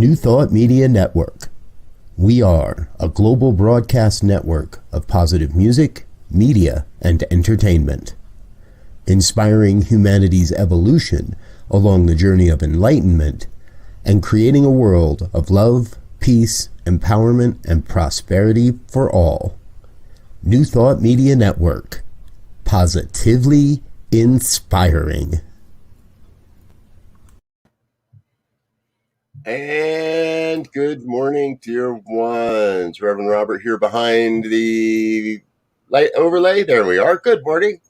New Thought Media Network. We are a global broadcast network of positive music, media, and entertainment, inspiring humanity's evolution along the journey of enlightenment and creating a world of love, peace, empowerment, and prosperity for all. New Thought Media Network. Positively inspiring. And good morning, dear ones. Reverend Robert here behind the light overlay. There we are. Good morning.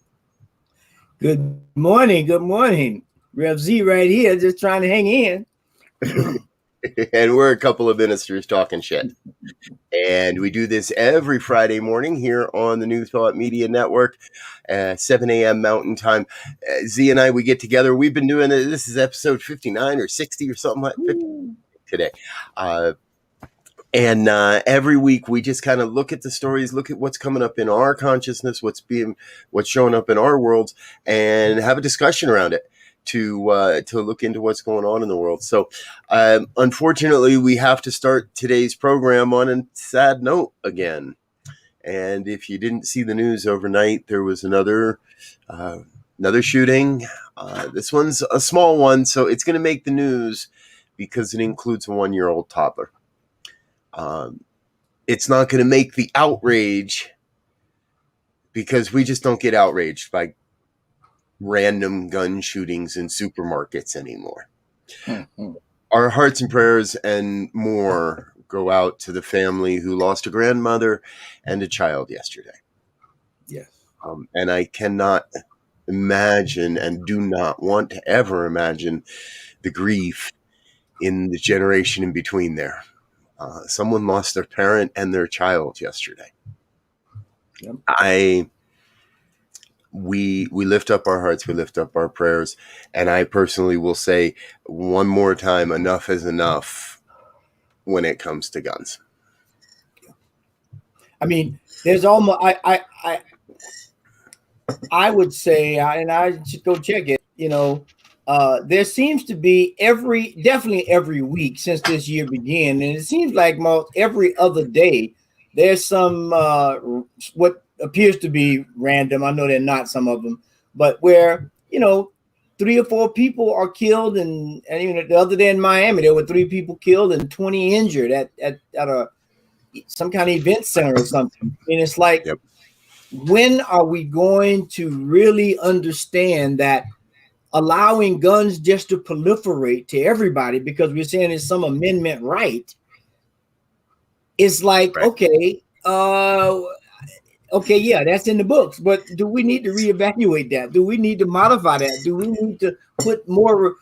Good morning. Good morning. Rev Z right here, just trying to hang in. And we're a couple of ministers talking shit. And we do this every Friday morning here on the New Thought Media Network, 7 a.m. Mountain Time. Z and I, we get together. We've been doing it. This is episode 59 or 60 or something like that today. And every week we just kind of look at the stories, look at what's coming up in our consciousness, what's showing up in our worlds, and have a discussion around it to look into what's going on in the world. So unfortunately, we have to start today's program on a sad note again. And if you didn't see the news overnight, there was another shooting. This one's a small one, so it's going to make the news because it includes a 1-year-old toddler. It's not going to make the outrage because we just don't get outraged by random gun shootings in supermarkets anymore. Mm-hmm. Our hearts and prayers and more go out to the family who lost a grandmother and a child yesterday. Yes. And I cannot imagine and do not want to ever imagine the grief in the generation in between there. Someone lost their parent and their child yesterday. Yep. We lift up our hearts, we lift up our prayers, and I personally will say one more time, enough is enough when it comes to guns. I mean, there's almost I would say, and I should go check it, there seems to be definitely every week since this year began, and it seems like most every other day there's some what appears to be random. I know they're not, some of them, but where 3 or 4 people are killed, and the other day in Miami there were 3 people killed and 20 injured at some kind of event center or something. And it's like, yep. When are we going to really understand that allowing guns just to proliferate to everybody because we're saying it's some amendment right? It's like, right. Okay, yeah, that's in the books, but do we need to reevaluate that? Do we need to modify that? Do we need to put more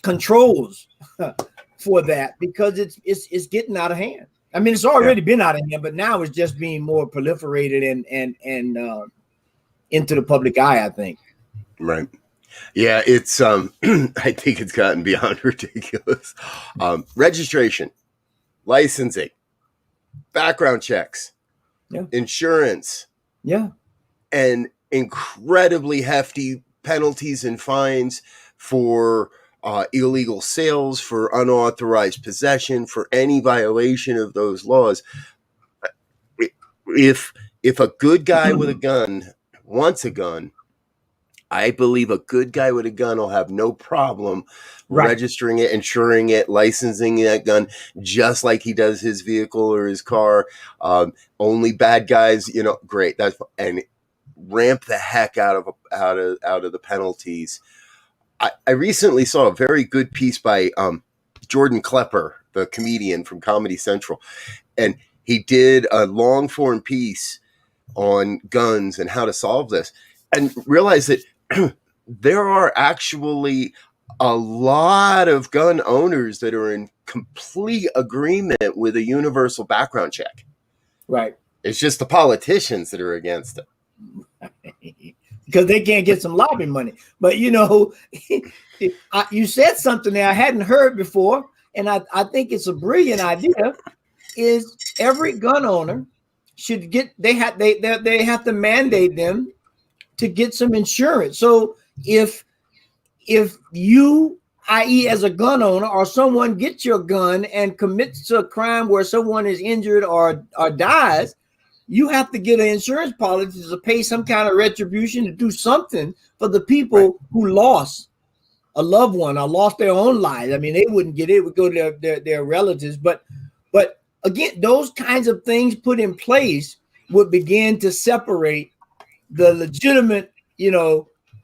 controls for that? Because it's getting out of hand. I mean, it's already been out of hand, but now it's just being more proliferated and into the public eye, I think. Right. Yeah, it's I think it's gotten beyond ridiculous. Registration, licensing, background checks, insurance, and incredibly hefty penalties and fines for illegal sales, for unauthorized possession, for any violation of those laws. If a good guy with a gun wants a gun, I believe a good guy with a gun will have no problem registering it, insuring it, licensing that gun, just like he does his vehicle or his car. Only bad guys, great. And ramp the heck out of the penalties. I recently saw a very good piece by Jordan Klepper, the comedian from Comedy Central, and he did a long form piece on guns and how to solve this, and realized that there are actually a lot of gun owners that are in complete agreement with a universal background check. Right. It's just the politicians that are against it. Because they can't get some lobby money. But, you said something that I hadn't heard before, and I think it's a brilliant idea, is every gun owner should get, they have to mandate them to get some insurance. So if you i.e. as a gun owner, or someone gets your gun and commits a crime where someone is injured or dies, you have to get an insurance policy to pay some kind of retribution, to do something for the people who lost a loved one or lost their own lives. I mean, they wouldn't get it. It would go to their relatives. But again, those kinds of things put in place would begin to separate the legitimate,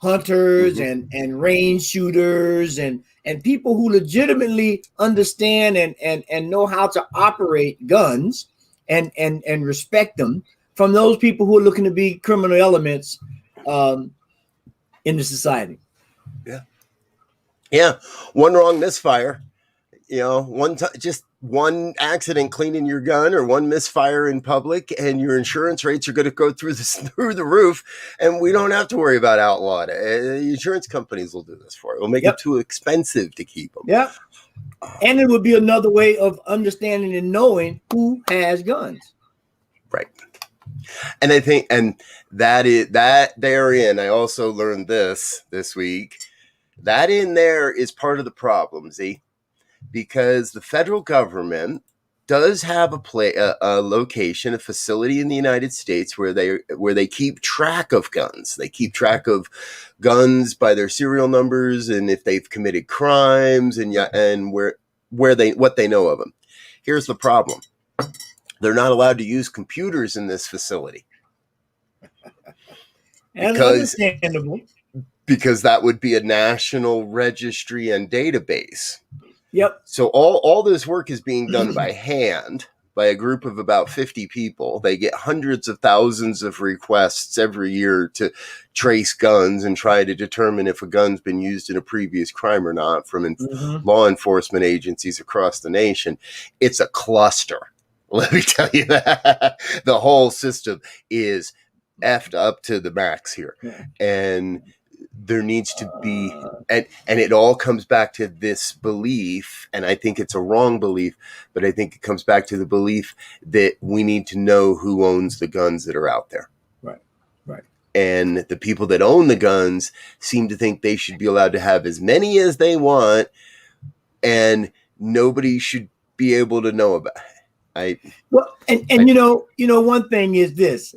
hunters and range shooters and people who legitimately understand and know how to operate guns and respect them, from those people who are looking to be criminal elements in the society. Yeah. One wrong misfire, just one accident cleaning your gun or one misfire in public, and your insurance rates are going to go through the roof, and we don't have to worry about outlawed. Insurance companies will do this for it. It'll make it too expensive to keep them. Yeah. And it would be another way of understanding and knowing who has guns. Right. And I think, and that therein, I also learned this week, that in there is part of the problem, Z, because the federal government does have a location, a facility in the United States where they keep track of guns. They keep track of guns by their serial numbers and if they've committed crimes and what they know of them. Here's the problem. They're not allowed to use computers in this facility. Understandable. Because that would be a national registry and database. Yep. So all this work is being done by hand by a group of about 50 people. They get hundreds of thousands of requests every year to trace guns and try to determine if a gun's been used in a previous crime or not from law enforcement agencies across the nation. It's a cluster. Let me tell you that. The whole system is effed up to the max here. Yeah. And there needs to be, and it all comes back to this belief, and I think it's a wrong belief, but I think it comes back to the belief that we need to know who owns the guns that are out there. Right. And the people that own the guns seem to think they should be allowed to have as many as they want, and nobody should be able to know about it. One thing is this,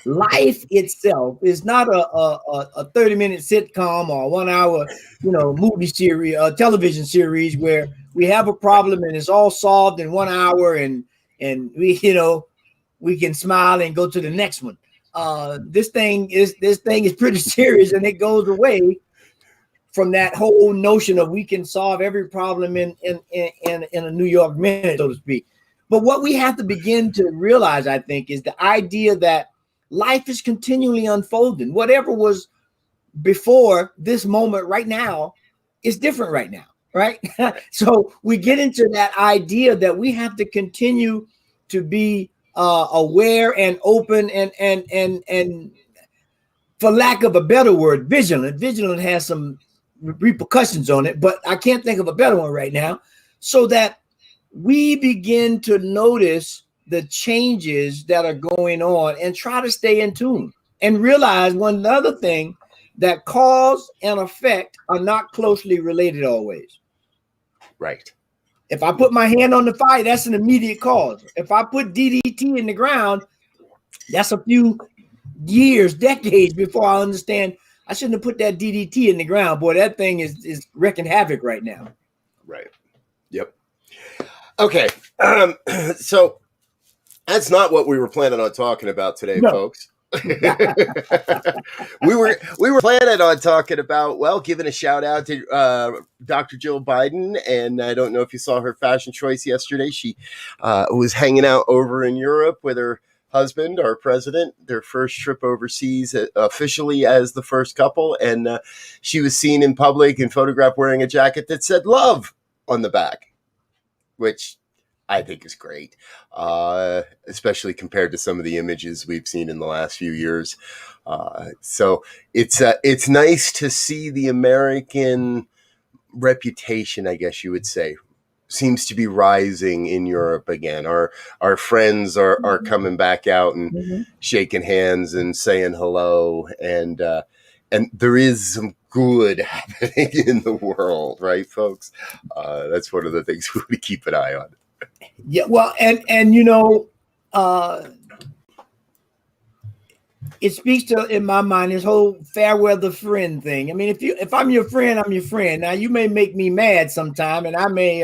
life itself is not a 30-minute sitcom or a 1 hour, movie series, television series where we have a problem and it's all solved in 1 hour and we can smile and go to the next one. This thing is pretty serious, and it goes away from that whole notion of we can solve every problem in a New York minute, so to speak. But what we have to begin to realize, I think, is the idea that life is continually unfolding. Whatever was before this moment right now is different right now, right? So we get into that idea that we have to continue to be aware and open and for lack of a better word, vigilant. Vigilant has some repercussions on it, but I can't think of a better one right now, so that we begin to notice the changes that are going on and try to stay in tune and realize one other thing, that cause and effect are not closely related always. Right. If I put my hand on the fire, that's an immediate cause. If I put DDT in the ground, that's a few years, decades before I understand I shouldn't have put that DDT in the ground. Boy, that thing is wreaking havoc right now. Right. Yep. Okay. So that's not what we were planning on talking about today, folks. we were planning on talking about, giving a shout out to Dr. Jill Biden, and I don't know if you saw her fashion choice yesterday. She was hanging out over in Europe with her husband, our president, their first trip overseas officially as the first couple, and she was seen in public and photographed wearing a jacket that said "Love" on the back, which I think is great, especially compared to some of the images we've seen in the last few years. So it's nice to see the American reputation, I guess you would say, seems to be rising in Europe again. Our friends are coming back out and shaking hands and saying hello, and there is some good happening in the world, right, folks? That's one of the things we would keep an eye on. Yeah, well, and it speaks to, in my mind, this whole fair weather friend thing. I mean, if I'm your friend, I'm your friend. Now you may make me mad sometime, and I may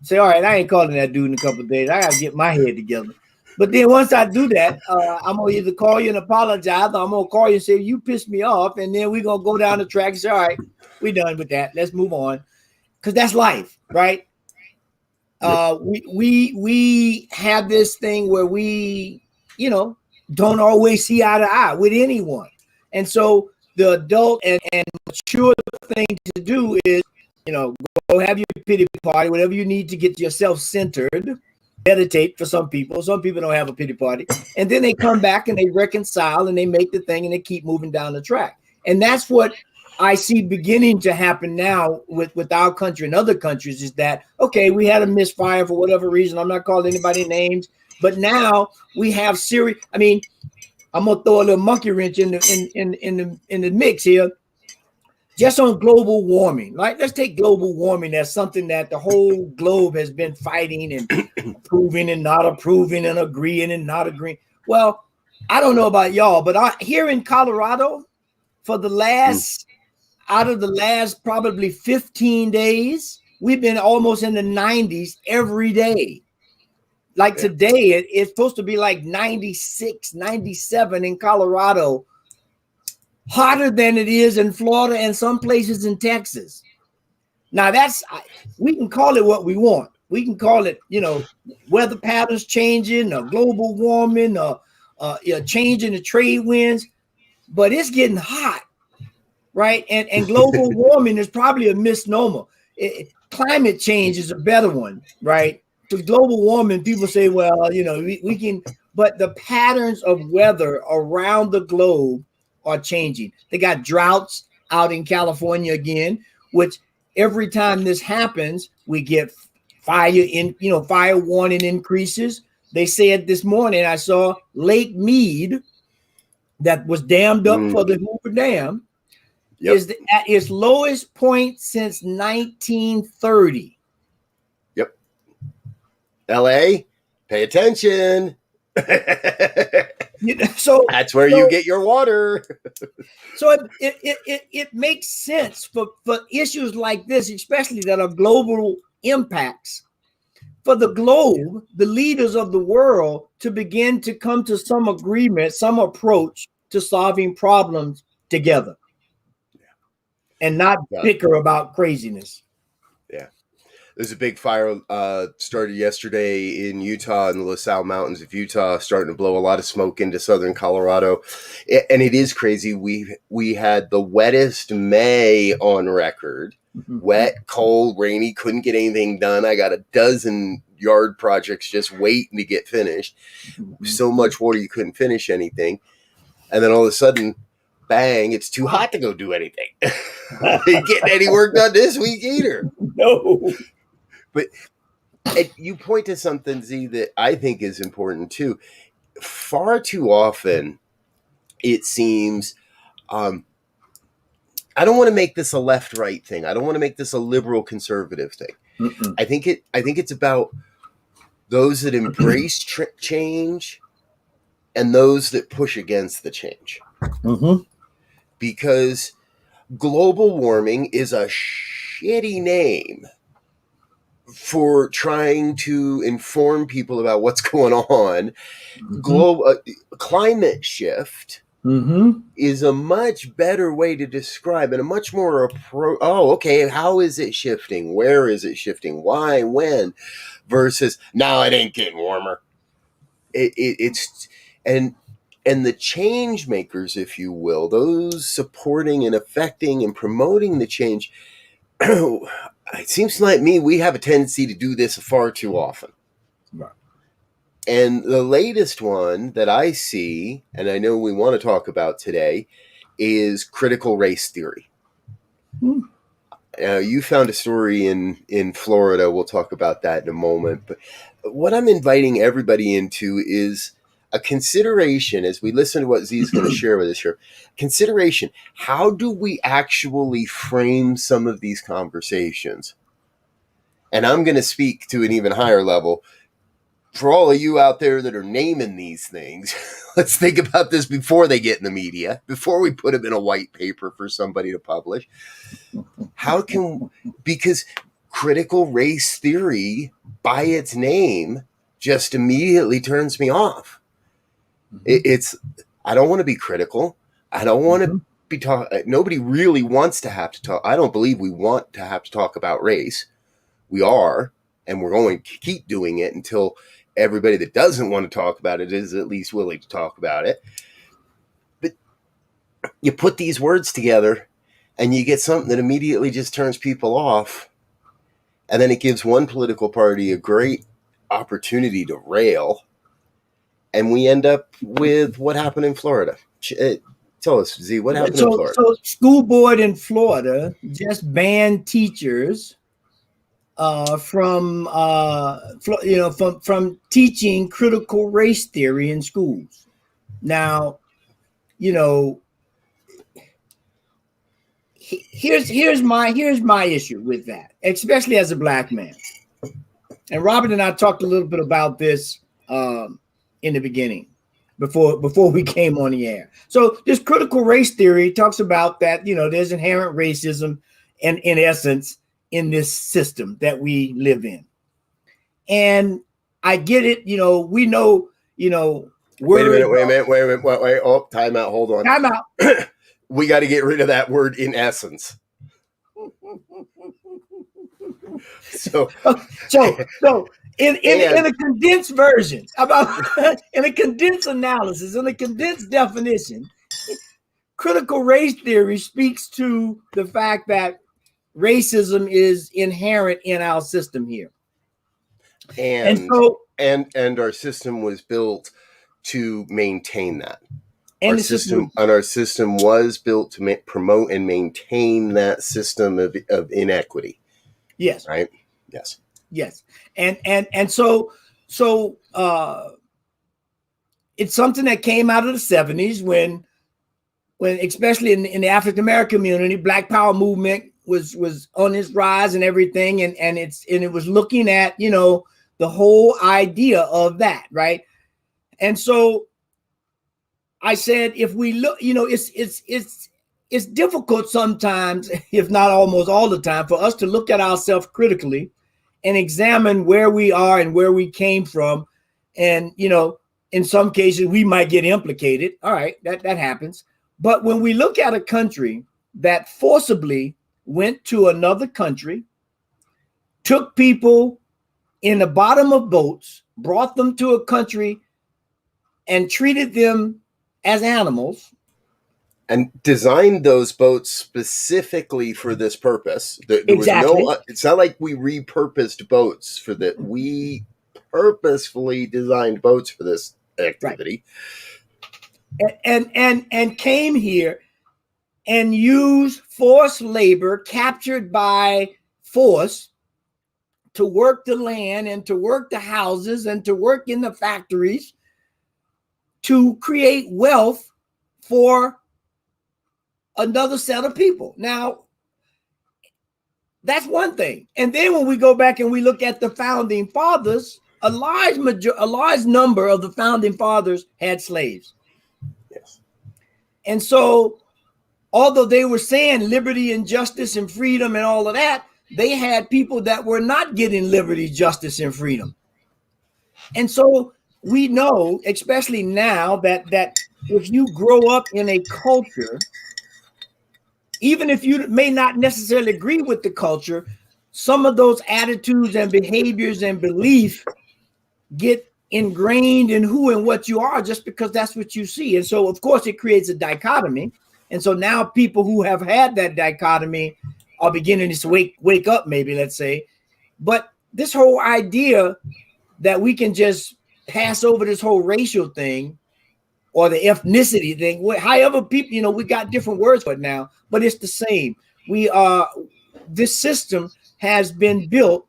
say, all right, I ain't calling that dude in a couple of days. I gotta get my head together. But then once I do that, I'm gonna either call you and apologize, or I'm gonna call you and say you pissed me off, and then we're gonna go down the track and say, all right, we're done with that. Let's move on, because that's life, right? We have this thing where we, don't always see eye to eye with anyone, and so the adult and mature thing to do is, go have your pity party, whatever you need to get yourself centered. Meditate for some people. Some people don't have a pity party, and then they come back and they reconcile and they make the thing and they keep moving down the track. And that's what I see beginning to happen now with our country and other countries, is that, okay, we had a misfire for whatever reason. I'm not calling anybody names, but now we have serious. I mean, I'm gonna throw a little monkey wrench in the mix here. Just on global warming, like let's take global warming as something that the whole globe has been fighting and approving and not approving and agreeing and not agreeing. Well, I don't know about y'all, but here in Colorado, for the last out of the last probably 15 days, we've been almost in the 90s every day. Like today, it's supposed to be like 96, 97 in Colorado. Hotter than it is in Florida and some places in Texas. Now we can call it what we want. We can call it, weather patterns changing, or global warming, or changing the trade winds, but it's getting hot, right? And global warming is probably a misnomer. Climate change is a better one, right? Because global warming, people say, well, we can, but the patterns of weather around the globe are changing. They got droughts out in California again, which every time this happens, we get fire warning increases. They said this morning, I saw Lake Mead, that was dammed up for the Hoover Dam, is at its lowest point since 1930. Yep. LA, pay attention. So that's where you get your water. So it makes sense for issues like this, especially that are global impacts, for the globe, the leaders of the world, to begin to come to some agreement, some approach to solving problems together, and not bicker about craziness. Yeah. There's a big fire started yesterday in Utah, in the LaSalle Mountains of Utah, starting to blow a lot of smoke into southern Colorado. And it is crazy. We had the wettest May on record. Wet, cold, rainy, couldn't get anything done. I got a dozen yard projects just waiting to get finished. So much water you couldn't finish anything. And then all of a sudden, bang, it's too hot to go do anything. Ain't getting any work done this week either. No. But you point to something, Z, that I think is important too. Far too often, it seems, I don't want to make this a left-right thing. I don't want to make this a liberal-conservative thing. I think it's about those that embrace change and those that push against the change. Because global warming is a shitty name for trying to inform people about what's going on. Climate shift is a much better way to describe, and a much more how is it shifting? Where is it shifting? Why? When? Versus, now it ain't getting warmer. It's and the change makers, if you will, those supporting and affecting and promoting the change, it seems like we have a tendency to do this far too often. Right. And the latest one that I see, and I know we want to talk about today, is critical race theory. You found a story in Florida. We'll talk about that in a moment. But what I'm inviting everybody into is, a consideration as we listen to what Z is going to share with us here. Consideration: how do we actually frame some of these conversations? And I'm going to speak to an even higher level. For all of you out there that are naming these things, let's think about this before they get in the media, before we put them in a white paper for somebody to publish. Because critical race theory, by its name, just immediately turns me off. I don't want to be critical. I don't want to be nobody really wants to have to talk. I don't believe we want to have to talk about race. We are, and we're going to keep doing it until everybody that doesn't want to talk about it is at least willing to talk about it. But you put these words together and you get something that immediately just turns people off. And then it gives one political party a great opportunity to rail. And we end up with what happened in Florida. Tell us, Z, what happened in Florida? So school board in Florida just banned teachers from teaching critical race theory in schools. Now, here's my issue with that, especially as a black man. And Robert and I talked a little bit about this in the beginning, before we came on the air. So this critical race theory talks about that, there's inherent racism and in essence in this system that we live in. And I get it, we know, wait a minute. Oh, time out. Hold on. Time out. We got to get rid of that word "in essence." So in a condensed version, in a condensed analysis, in a condensed definition, critical race theory speaks to the fact that racism is inherent in our system here, and our system was built to maintain that. Our system was built to promote and maintain that system of inequity. Yes. Right. Yes. And so it's something that came out of the 70s when especially in the African American community, Black Power movement was on its rise and everything, and it was looking at the whole idea of that, right? And so I said, if we look, it's difficult sometimes, if not almost all the time, for us to look at ourselves critically and examine where we are and where we came from. And, in some cases we might get implicated. All right, that happens. But when we look at a country that forcibly went to another country, took people in the bottom of boats, brought them to a country and treated them as animals, and designed those boats specifically for this purpose. Exactly. It's not like we repurposed boats for that. We purposefully designed boats for this activity. Right. And came here and used forced labor captured by force to work the land and to work the houses and to work in the factories to create wealth for another set of people. Now, that's one thing. And then when we go back and we look at the founding fathers, a large number of the founding fathers had slaves. Yes. And so, although they were saying liberty and justice and freedom and all of that, they had people that were not getting liberty, justice, and freedom. And so we know, especially now, that if you grow up in a culture, even if you may not necessarily agree with the culture, some of those attitudes and behaviors and belief get ingrained in who and what you are just because that's what you see. And so, of course, it creates a dichotomy. And so now people who have had that dichotomy are beginning to wake up, maybe, let's say. But this whole idea that we can just pass over this whole racial thing or the ethnicity thing, however people, we got different words for it now, but it's the same. This system has been built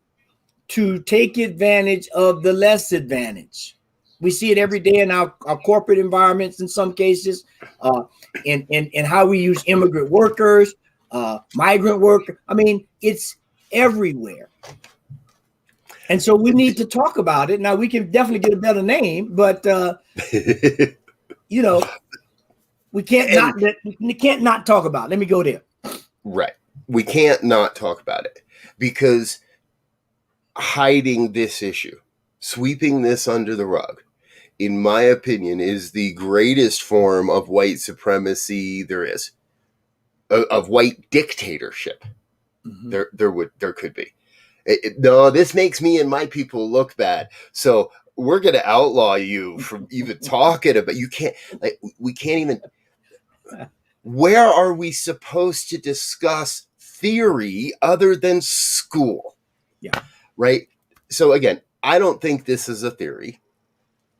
to take advantage of the less advantaged. We see it every day in our corporate environments in some cases, in how we use immigrant workers, migrant workers. I mean, it's everywhere. And so we need to talk about it. Now, we can definitely get a better name, but, you know, we can't not talk about it. Let me go there. Right. We can't not talk about it, because hiding this issue, sweeping this under the rug, in my opinion, is the greatest form of white supremacy there is, of white dictatorship. Mm-hmm. There could be. No, this makes me and my people look bad, so we're going to outlaw you from even talking about. You can't. Like, we can't even. Where are we supposed to discuss theory other than school? Yeah. Right. So again, I don't think this is a theory.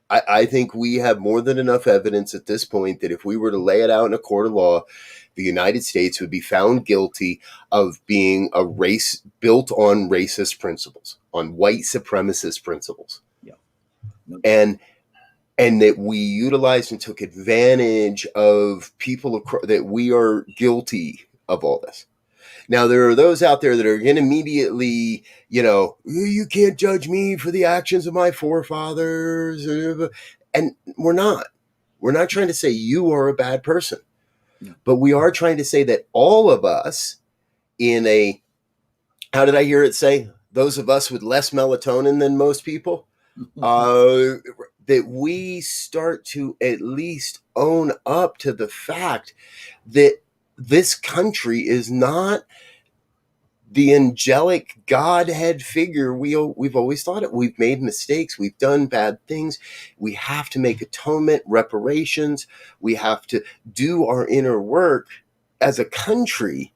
I think we have more than enough evidence at this point that if we were to lay it out in a court of law, the United States would be found guilty of being a race built on racist principles, on white supremacist principles. Yeah. And that we utilized and took advantage of people that we are guilty of all this. Now, there are those out there that are going to immediately, you can't judge me for the actions of my forefathers. And we're not. We're not trying to say you are a bad person. No. But we are trying to say that all of us how did I hear it say? Those of us with less melatonin than most people, that we start to at least own up to the fact that this country is not the angelic Godhead figure we've always thought it. We've made mistakes. We've done bad things. We have to make atonement, reparations. We have to do our inner work as a country,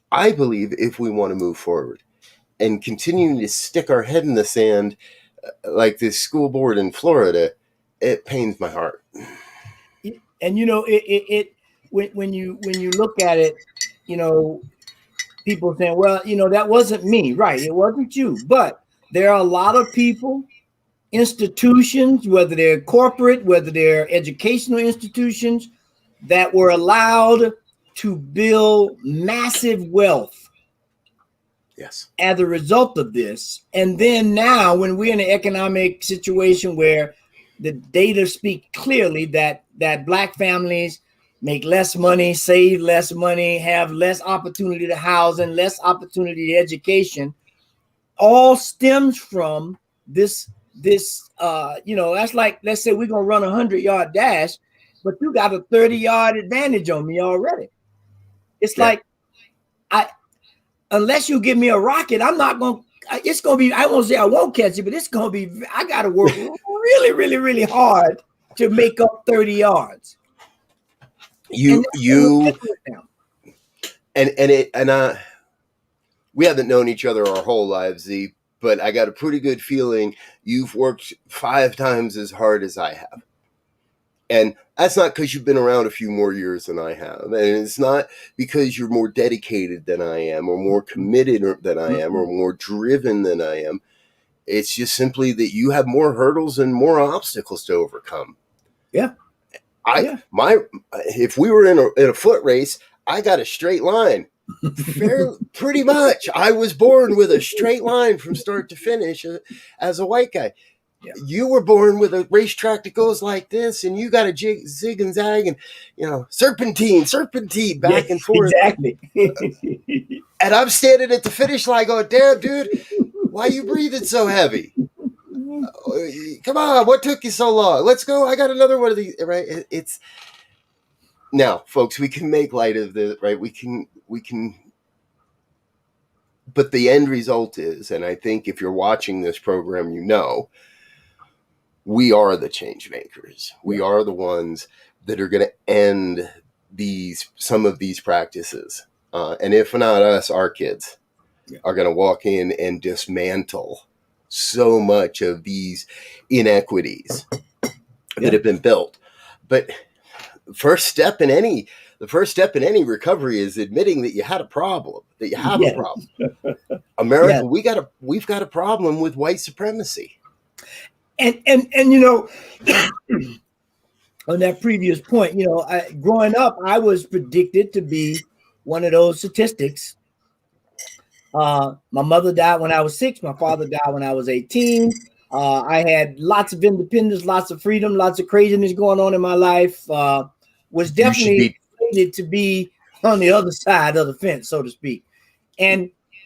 I believe, if we want to move forward. And continuing to stick our head in the sand like this school board in Florida, it pains my heart. And when you look at it, people saying, well, that wasn't me. Right. It wasn't you. But there are a lot of people, institutions, whether they're corporate, whether they're educational institutions, that were allowed to build massive wealth. Yes. As a result of this. And then now, when we're in an economic situation where the data speak clearly that Black families make less money, save less money, have less opportunity to house and less opportunity to education, all stems from this, that's like, let's say we're going to run a 100-yard dash, but you got a 30-yard advantage on me already. It's like, unless you give me a rocket, I'm not going to, it's going to be, I won't say I won't catch it, but it's going to be, I got to work really, really, really hard to make up 30 yards. We haven't known each other our whole lives, Z, but I got a pretty good feeling you've worked 5 times as hard as I have. And that's not because you've been around a few more years than I have. And it's not because you're more dedicated than I am, or more committed than I am, or more driven than I am. It's just simply that you have more hurdles and more obstacles to overcome. Yeah. If we were in a foot race, I got a straight line. Pretty much. I was born with a straight line from start to finish as a white guy. Yeah. You were born with a racetrack that goes like this, and you got a zig and zag and, serpentine back and forth. Exactly. And I'm standing at the finish line going, damn, dude, why are you breathing so heavy? Come on, what took you so long? Let's go. I got another one of these, right? It's now, folks, we can make light of this, right? We can, but the end result is, and I think if you're watching this program, we are the change makers. We are the ones that are going to end some of these practices. And if not us, our kids are going to walk in and dismantle so much of these inequities that have been built. But the first step in any recovery is admitting that you had a problem, that you have a problem. America, we've got a problem with white supremacy. And you know, on that previous point, you know, growing up, I was predicted to be one of those statistics. My mother died when I was 6. My father died when I was 18. I had lots of independence, lots of freedom, lots of craziness going on in my life. Was definitely slated to be on the other side of the fence, so to speak.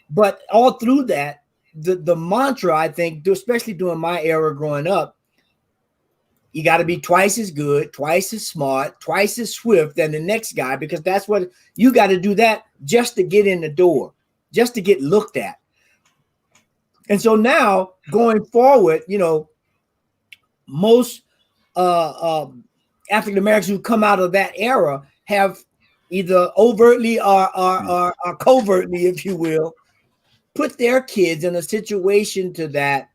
But all through that, the mantra, I think, especially during my era growing up, you got to be twice as good, twice as smart, twice as swift than the next guy, because that's what you got to do, that just to get in the door, just to get looked at. And so now going forward, you know, most African Americans who come out of that era have either overtly or covertly, if you will, put their kids in a situation to that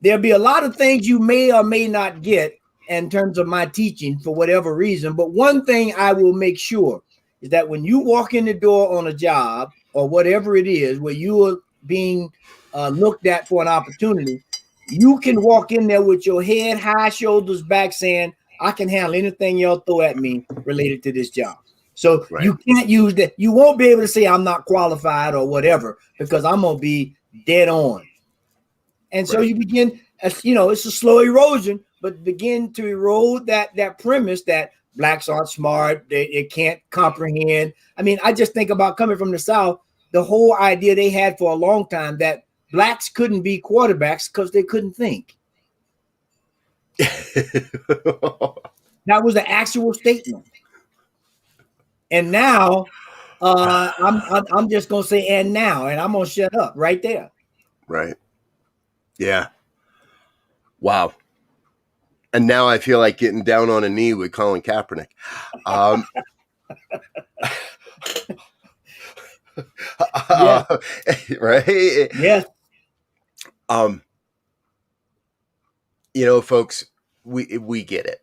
there'll be a lot of things you may or may not get in terms of my teaching for whatever reason. But one thing I will make sure is that when you walk in the door on a job or whatever it is where you are being looked at for an opportunity, you can walk in there with your head high, shoulders back, saying, I can handle anything y'all throw at me related to this job. So you can't use that. You won't be able to say I'm not qualified or whatever, because I'm going to be dead on. And so you begin, you know, it's a slow erosion, but begin to erode that premise that blacks aren't smart, they can't comprehend. I mean, I just think about coming from the South, the whole idea they had for a long time that blacks couldn't be quarterbacks because they couldn't think. That was the actual statement. And now I'm just gonna say and now, and I'm gonna shut up right there. Right. Yeah. Wow. And now I feel like getting down on a knee with Colin Kaepernick. Right? Yes. You know, folks, we get it.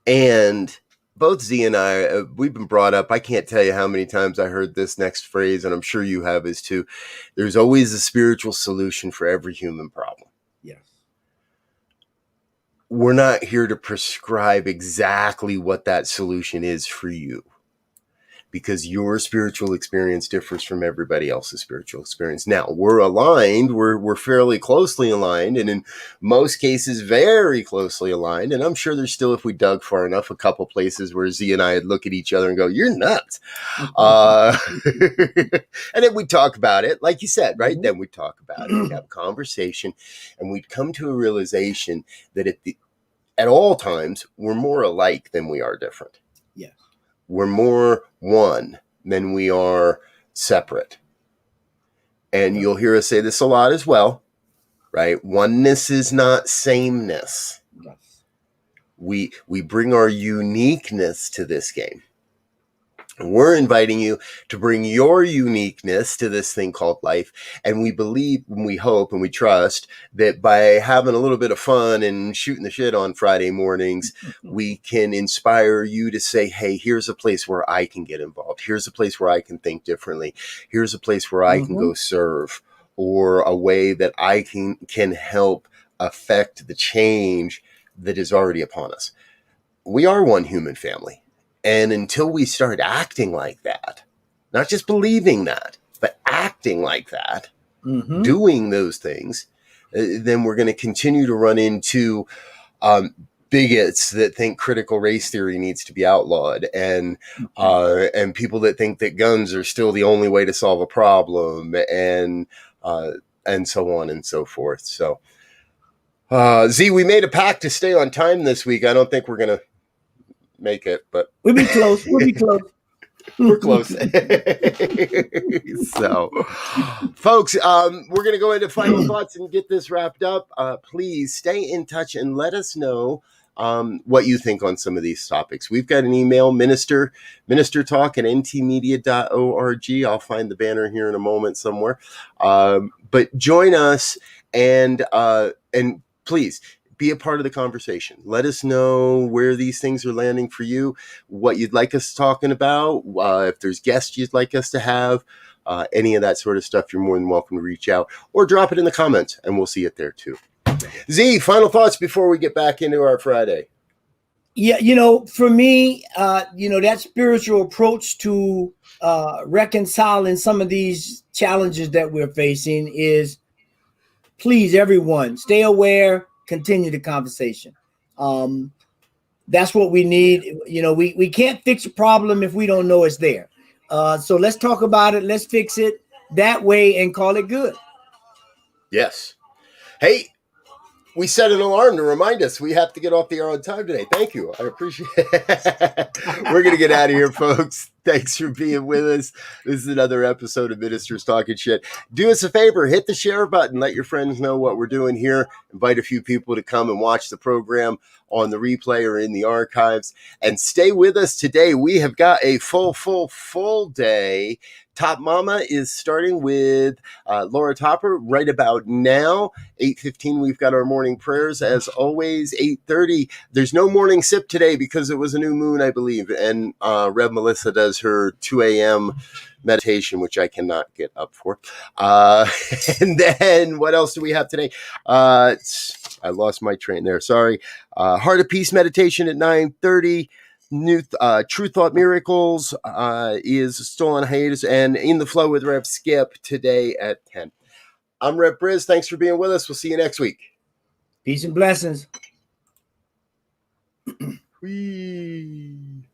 And both Z and I, we've been brought up. I can't tell you how many times I heard this next phrase, and I'm sure you have as too. There's always a spiritual solution for every human problem. Yes. We're not here to prescribe exactly what that solution is for you, because your spiritual experience differs from everybody else's spiritual experience. Now, we're aligned, we're fairly closely aligned, and in most cases, very closely aligned. And I'm sure there's still, if we dug far enough, a couple places where Z and I would look at each other and go, you're nuts. And then we'd talk about it, like you said, right? Mm-hmm. Then we'd talk about it, we'd have a conversation, and we'd come to a realization that at all times, we're more alike than we are different. We're more one than we are separate. And you'll hear us say this a lot as well, right? Oneness is not sameness. Yes. We bring our uniqueness to this game. We're inviting you to bring your uniqueness to this thing called life. And we believe, and we hope, and we trust that by having a little bit of fun and shooting the shit on Friday mornings, we can inspire you to say, hey, here's a place where I can get involved. Here's a place where I can think differently. Here's a place where I can go serve, or a way that I can help affect the change that is already upon us. We are one human family. And until we start acting like that, not just believing that, but acting like that, doing those things, then we're going to continue to run into bigots that think critical race theory needs to be outlawed, and people that think that guns are still the only way to solve a problem, and so on and so forth. So, Z, we made a pact to stay on time this week. I don't think we're going to make it, but we'll be close. We're close. So, folks, we're going to go into final thoughts and get this wrapped up. Please stay in touch and let us know what you think on some of these topics. We've got an email, ministertalk@ntmedia.org. I'll find the banner here in a moment somewhere. But join us and please be a part of the conversation. Let us know where these things are landing for you, what you'd like us talking about, if there's guests you'd like us to have, any of that sort of stuff. You're more than welcome to reach out or drop it in the comments, and we'll see it there too. Z, final thoughts before we get back into our Friday. Yeah, for me, that spiritual approach to reconciling some of these challenges that we're facing is, please, everyone, stay aware, continue the conversation. That's what we need. We can't fix a problem if we don't know it's there. So let's talk about it. Let's fix it that way and call it good. Yes. Hey, we set an alarm to remind us we have to get off the air on time today. Thank you. I appreciate it. We're going to get out of here, folks. Thanks for being with us. This is another episode of Ministers Talking Shit. Do us a favor, hit the share button. Let your friends know what we're doing here. Invite a few people to come and watch the program on the replay or in the archives. And stay with us today. We have got a full day. Top Mama is starting with Laura Topper right about now. 8:15, we've got our morning prayers. As always, 8:30. There's no morning sip today because it was a new moon, I believe. And Rev Melissa does her 2 a.m. meditation, which I cannot get up for. And then what else do we have today? I lost my train there. Sorry. Heart of Peace meditation at 9:30. New True Thought Miracles is still on hiatus, and In the Flow with Rev Skip today at 10. I'm Rev Brz. Thanks for being with us. We'll see you next week. Peace and blessings. Whee.